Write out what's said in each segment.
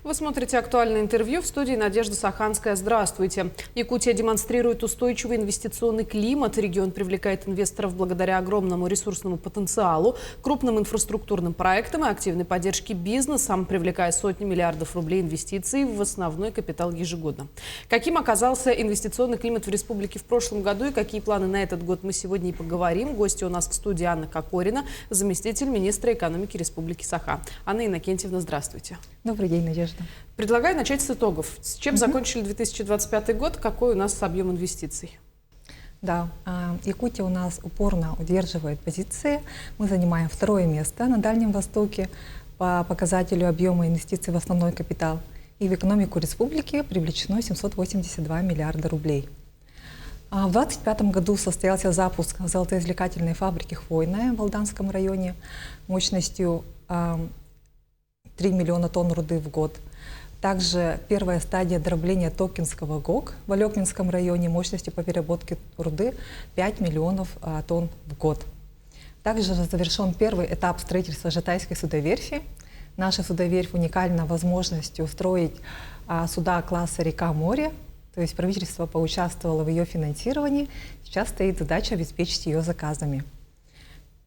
Вы смотрите «Актуальное интервью», в студии Надежда Саханская. Здравствуйте. Якутия демонстрирует устойчивый инвестиционный климат. Регион привлекает инвесторов благодаря огромному ресурсному потенциалу, крупным инфраструктурным проектам и активной поддержке бизнеса, привлекая сотни миллиардов рублей инвестиций в основной капитал ежегодно. Каким оказался инвестиционный климат в республике в прошлом году и какие планы на этот год, мы сегодня и поговорим. Гостья у нас в студии Анна Кокорина, заместитель министра экономики Республики Саха. Анна Иннокентьевна, здравствуйте. Добрый день, Надежда. Предлагаю начать с итогов. С чем закончили 2025 год? Какой у нас объем инвестиций? Да, Якутия у нас упорно удерживает позиции. Мы занимаем второе место на Дальнем Востоке по показателю объема инвестиций в основной капитал. И в экономику республики привлечено 782 миллиарда рублей. В 2025 году состоялся запуск золотоизвлекательной фабрики «Хвойная» в Алданском районе мощностью 3 миллиона тонн руды в год. Также первая стадия дробления Токинского ГОК в Алекминском районе мощностью по переработке руды 5 миллионов тонн в год. Также завершен первый этап строительства Жатайской судоверфи. Наша судоверфь уникальна возможностью строить суда класса «Река-море». То есть правительство поучаствовало в ее финансировании. Сейчас стоит задача обеспечить ее заказами.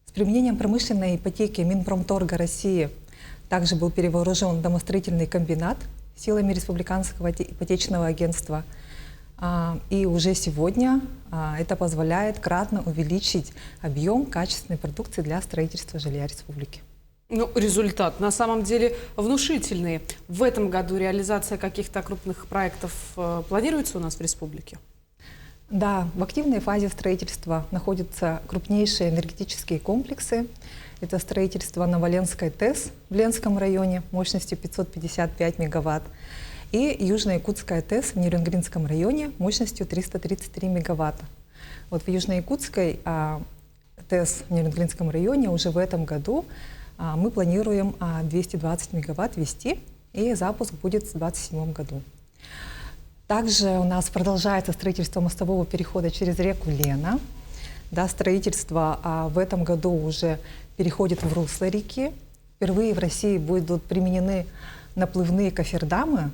С применением промышленной ипотеки Минпромторга России также был перевооружен домостроительный комбинат силами Республиканского ипотечного агентства. И уже сегодня это позволяет кратно увеличить объем качественной продукции для строительства жилья республики. Ну, результат на самом деле внушительный. В этом году реализация каких-то крупных проектов планируется у нас в республике? Да, в активной фазе строительства находятся крупнейшие энергетические комплексы. Это строительство Новоленской ТЭС в Ленском районе мощностью 555 мегаватт и Южно-Якутская ТЭС в Нерюнгринском районе мощностью 333 мегаватта. Вот в Южно-Якутской ТЭС в Нерюнгринском районе уже в этом году мы планируем 220 мегаватт ввести, и запуск будет в 2027 году. Также у нас продолжается строительство мостового перехода через реку Лена. Да, строительство в этом году уже переходит в русло реки. Впервые в России будут применены наплывные кофердамы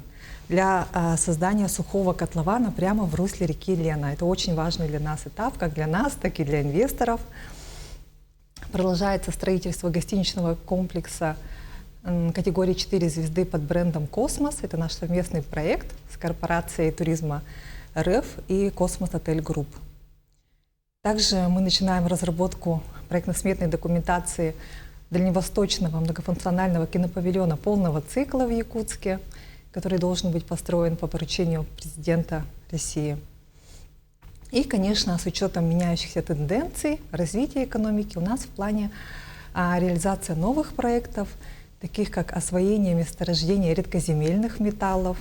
для создания сухого котлована прямо в русле реки Лена. Это очень важный для нас этап, как для нас, так и для инвесторов. Продолжается строительство гостиничного комплекса категории 4 звезды под брендом «Космос». Это наш совместный проект с корпорацией туризма РФ и «Космос Отель Групп». Также мы начинаем разработку проектно-сметной документации дальневосточного многофункционального кинопавильона полного цикла в Якутске, который должен быть построен по поручению президента России. И, конечно, с учетом меняющихся тенденций развития экономики у нас в плане реализация новых проектов, таких как освоение месторождения редкоземельных металлов,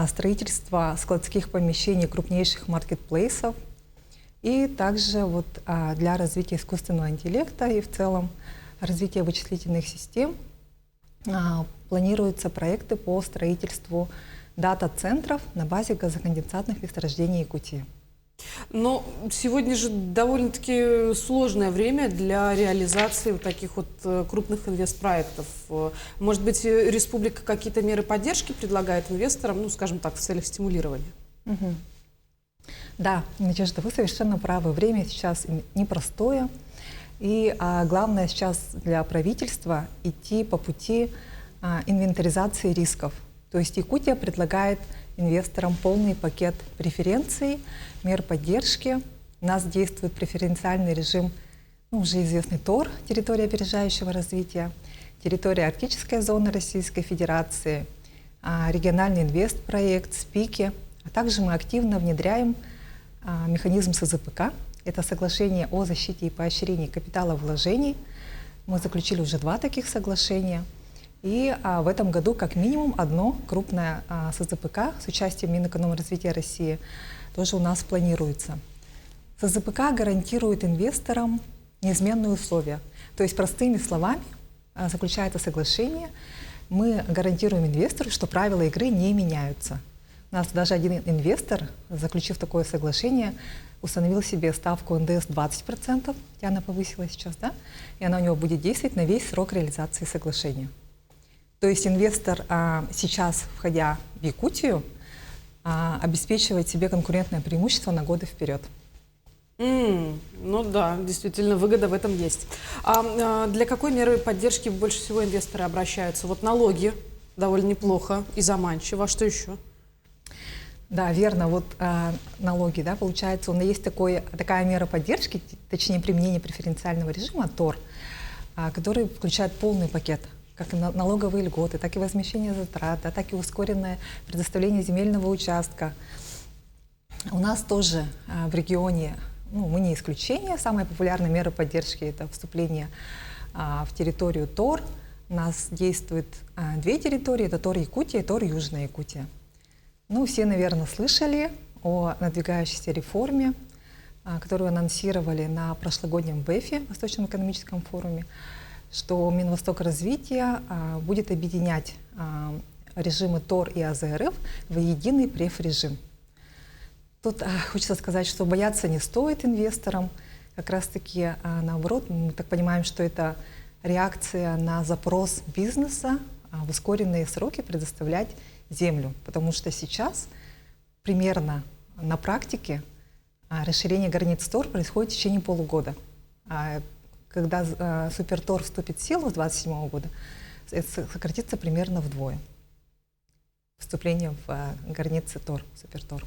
строительство складских помещений крупнейших маркетплейсов, и также для развития искусственного интеллекта и в целом развития вычислительных систем планируются проекты по строительству дата-центров на базе газоконденсатных месторождений Якутии. Но сегодня же довольно-таки сложное время для реализации вот таких вот крупных инвестпроектов. Может быть, республика какие-то меры поддержки предлагает инвесторам, ну, скажем так, в целях стимулирования? Да, Надежда, вы совершенно правы. Время сейчас непростое. И главное сейчас для правительства идти по пути инвентаризации рисков. То есть Якутия предлагает инвесторам полный пакет преференций, мер поддержки. У нас действует преференциальный режим, уже известный ТОР, территория опережающего развития, территория Арктической зоны Российской Федерации, региональный инвестпроект, СПИКи. А также мы активно внедряем механизм СЗПК. Это соглашение о защите и поощрении капиталовложений. Мы заключили уже 2 таких соглашения. И в этом году как минимум одно крупное СЗПК с участием Минэкономразвития России тоже у нас планируется. СЗПК гарантирует инвесторам неизменные условия. То есть простыми словами заключается соглашение, мы гарантируем инвестору, что правила игры не меняются. У нас даже один инвестор, заключив такое соглашение, установил себе ставку НДС 20%, хотя она повысилась сейчас, да, и она у него будет действовать на весь срок реализации соглашения. То есть инвестор сейчас, входя в Якутию, обеспечивает себе конкурентное преимущество на годы вперед. Ну да, действительно, выгода в этом есть. Для какой меры поддержки больше всего инвесторы обращаются? Вот налоги довольно неплохо и заманчиво. А что еще? Да, верно. Вот налоги, да, получается, есть такая мера поддержки, точнее применение преференциального режима ТОР, который включает полный пакет, как и налоговые льготы, так и возмещение затрат, да, так и ускоренное предоставление земельного участка. У нас тоже в регионе, мы не исключение, самая популярная мера поддержки – это вступление в территорию ТОР. У нас действует две территории – это ТОР Якутия и ТОР Южная Якутия. Все, наверное, слышали о надвигающейся реформе, которую анонсировали на прошлогоднем БЭФе, Восточном экономическом форуме, что Минвостокразвития будет объединять режимы ТОР и АЗРФ в единый преф-режим. Тут хочется сказать, что бояться не стоит инвесторам. Как раз-таки наоборот, мы так понимаем, что это реакция на запрос бизнеса в ускоренные сроки предоставлять землю. Потому что сейчас примерно на практике расширение границ ТОР происходит в течение полугода. Когда СуперТОР вступит в силу с 2027 года, это сократится примерно вдвое. Вступление в границы ТОР, СуперТОр.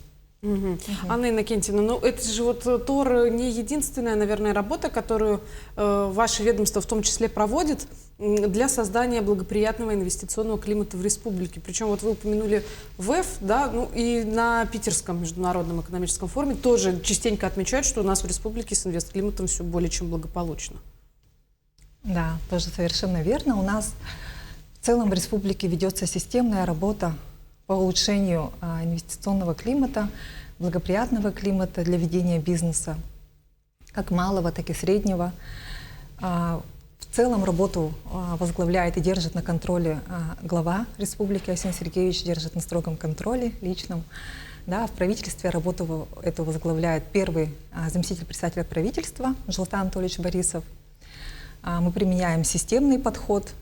Анна Иннокентьевна, это же вот ТОР не единственная, наверное, работа, которую ваше ведомство в том числе проводит для создания благоприятного инвестиционного климата в республике. Причем вот вы упомянули ВЭФ, да, и на Питерском международном экономическом форуме тоже частенько отмечают, что у нас в республике с инвестклиматом все более чем благополучно. Да, тоже совершенно верно. У нас в целом в республике ведется системная работа по улучшению инвестиционного климата, благоприятного климата для ведения бизнеса, как малого, так и среднего. В целом работу возглавляет и держит на контроле глава республики Арсений Сергеевич, держит на строгом контроле личном. Да, в правительстве работу эту возглавляет первый заместитель председателя правительства Нурсултан Анатольевич Борисов. Мы применяем системный подход.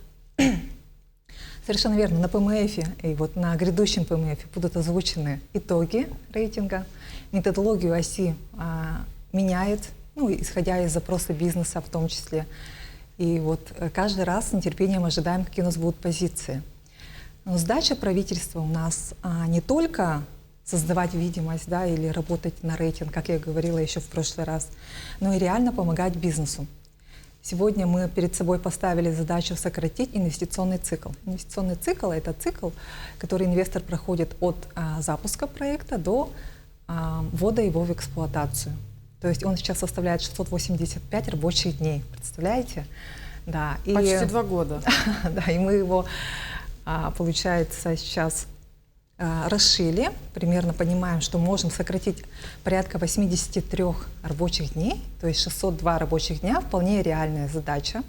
Совершенно верно, на ПМФ и вот на грядущем ПМФ будут озвучены итоги рейтинга. Методологию ОСИ меняет, исходя из запроса бизнеса в том числе. И вот каждый раз с нетерпением ожидаем, какие у нас будут позиции. Но задача правительства у нас не только создавать видимость, да, или работать на рейтинг, как я говорила еще в прошлый раз, но и реально помогать бизнесу. Сегодня мы перед собой поставили задачу сократить инвестиционный цикл. Инвестиционный цикл – это цикл, который инвестор проходит от запуска проекта до ввода его в эксплуатацию. То есть он сейчас составляет 685 рабочих дней. Представляете? Да, почти 2 года. Да, и мы его, получается, сейчас расшили, примерно понимаем, что можем сократить порядка 83 рабочих дней, то есть 602 рабочих дня, вполне реальная задача.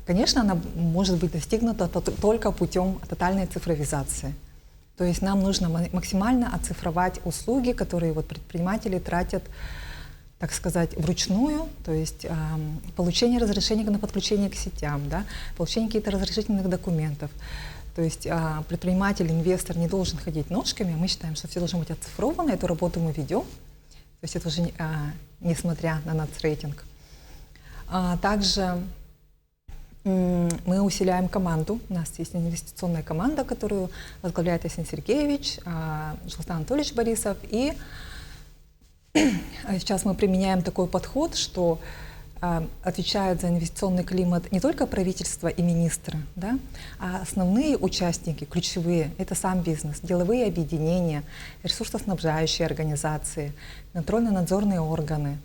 Конечно, она может быть достигнута только путем тотальной цифровизации. То есть нам нужно максимально оцифровать услуги, которые предприниматели тратят, так сказать, вручную, то есть получение разрешения на подключение к сетям, да, получение каких-то разрешительных документов. То есть предприниматель, инвестор не должен ходить ножками, мы считаем, что все должно быть оцифровано, эту работу мы ведем, то есть это уже несмотря на нацрейтинг. Также мы усиляем команду, у нас есть инвестиционная команда, которую возглавляет Арсений Сергеевич, Нурсултан Анатольевич Борисов, и сейчас мы применяем такой подход, что отвечают за инвестиционный климат не только правительство и министры, да, а основные участники, ключевые, это сам бизнес, деловые объединения, ресурсоснабжающие организации, контрольно-надзорные органы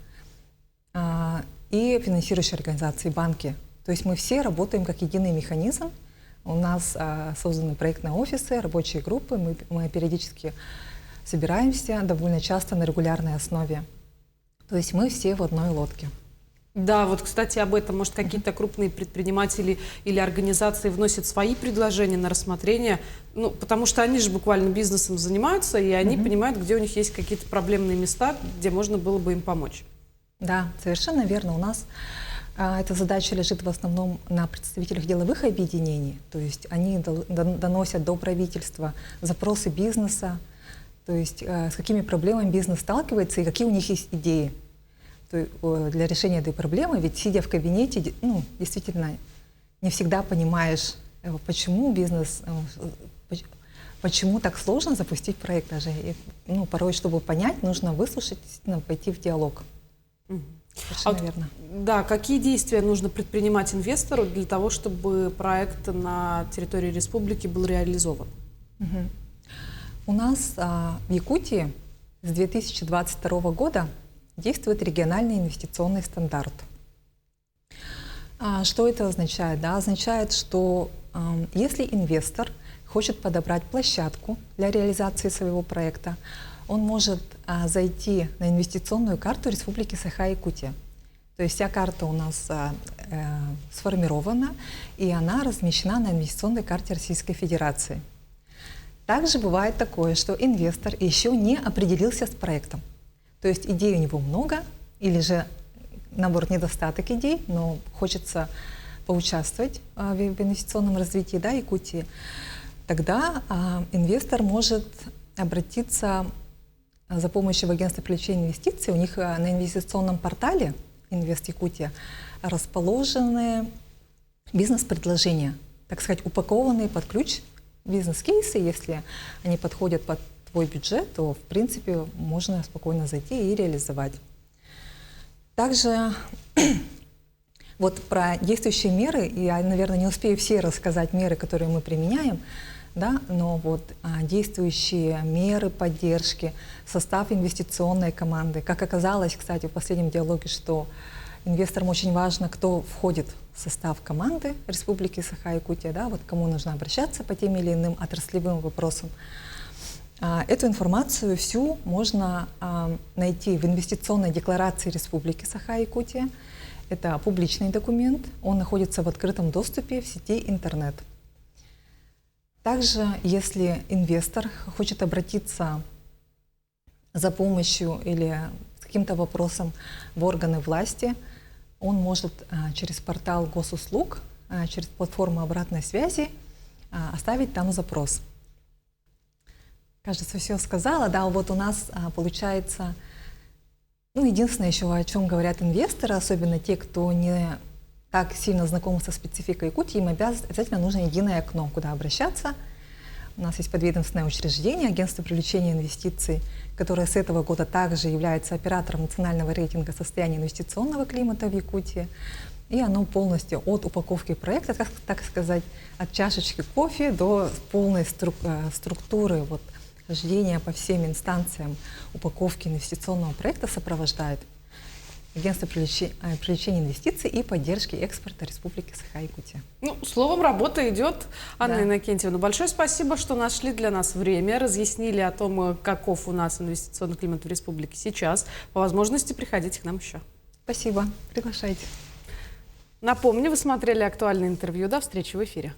и финансирующие организации, банки. То есть мы все работаем как единый механизм. У нас созданы проектные офисы, рабочие группы, мы периодически собираемся довольно часто на регулярной основе. То есть мы все в одной лодке. Да, вот, кстати, об этом, может, какие-то крупные предприниматели или организации вносят свои предложения на рассмотрение, потому что они же буквально бизнесом занимаются, и они понимают, где у них есть какие-то проблемные места, где можно было бы им помочь. Да, совершенно верно. У нас Эта задача лежит в основном на представителях деловых объединений, то есть они доносят до правительства запросы бизнеса, то есть с какими проблемами бизнес сталкивается и какие у них есть идеи для решения этой проблемы. Ведь сидя в кабинете, действительно не всегда понимаешь, почему бизнес, почему так сложно запустить проект даже. И, порой, чтобы понять, нужно выслушать, действительно пойти в диалог. Совершенно верно. Да, какие действия нужно предпринимать инвестору для того, чтобы проект на территории республики был реализован? У нас в Якутии с 2022 года действует региональный инвестиционный стандарт. Что это означает? Означает, что если инвестор хочет подобрать площадку для реализации своего проекта, он может зайти на инвестиционную карту Республики Саха-Якутия. То есть вся карта у нас сформирована, и она размещена на инвестиционной карте Российской Федерации. Также бывает такое, что инвестор еще не определился с проектом. То есть идей у него много, или же, наоборот, недостаток идей, но хочется поучаствовать в инвестиционном развитии Якутии. Тогда инвестор может обратиться за помощью в агентство привлечения инвестиций. У них на инвестиционном портале Инвест Якутия расположены бизнес-предложения, так сказать, упакованные под ключ бизнес-кейсы. Если они подходят под твой бюджет, то, в принципе, можно спокойно зайти и реализовать. Также вот про действующие меры, я, наверное, не успею все рассказать меры, которые мы применяем, но вот действующие меры поддержки, состав инвестиционной команды. Как оказалось, кстати, в последнем диалоге, что инвесторам очень важно, кто входит в состав команды Республики Саха-Якутия, вот кому нужно обращаться по тем или иным отраслевым вопросам. Эту информацию всю можно найти в инвестиционной декларации Республики Саха-Якутия. Это публичный документ, он находится в открытом доступе в сети интернет. Также, если инвестор хочет обратиться за помощью или с каким-то вопросом в органы власти, он может через портал госуслуг, через платформу обратной связи оставить там запрос. Кажется, все сказала. Вот у нас получается, единственное еще, о чем говорят инвесторы, особенно те, кто не так сильно знакомы со спецификой Якутии, им обязательно нужно единое окно, куда обращаться. У нас есть подведомственное учреждение, агентство привлечения инвестиций, которое с этого года также является оператором национального рейтинга состояния инвестиционного климата в Якутии. И оно полностью от упаковки проекта, так сказать, от чашечки кофе до полной структуры хождения по всем инстанциям упаковки инвестиционного проекта сопровождает агентство привлечения инвестиций и поддержки экспорта Республики Саха-Якутия. Словом, работа идет, Анна Иннокентьевна. Большое спасибо, что нашли для нас время, разъяснили о том, каков у нас инвестиционный климат в республике сейчас. По возможности приходите к нам еще. Спасибо. Приглашайте. Напомню, вы смотрели актуальное интервью. До встречи в эфире.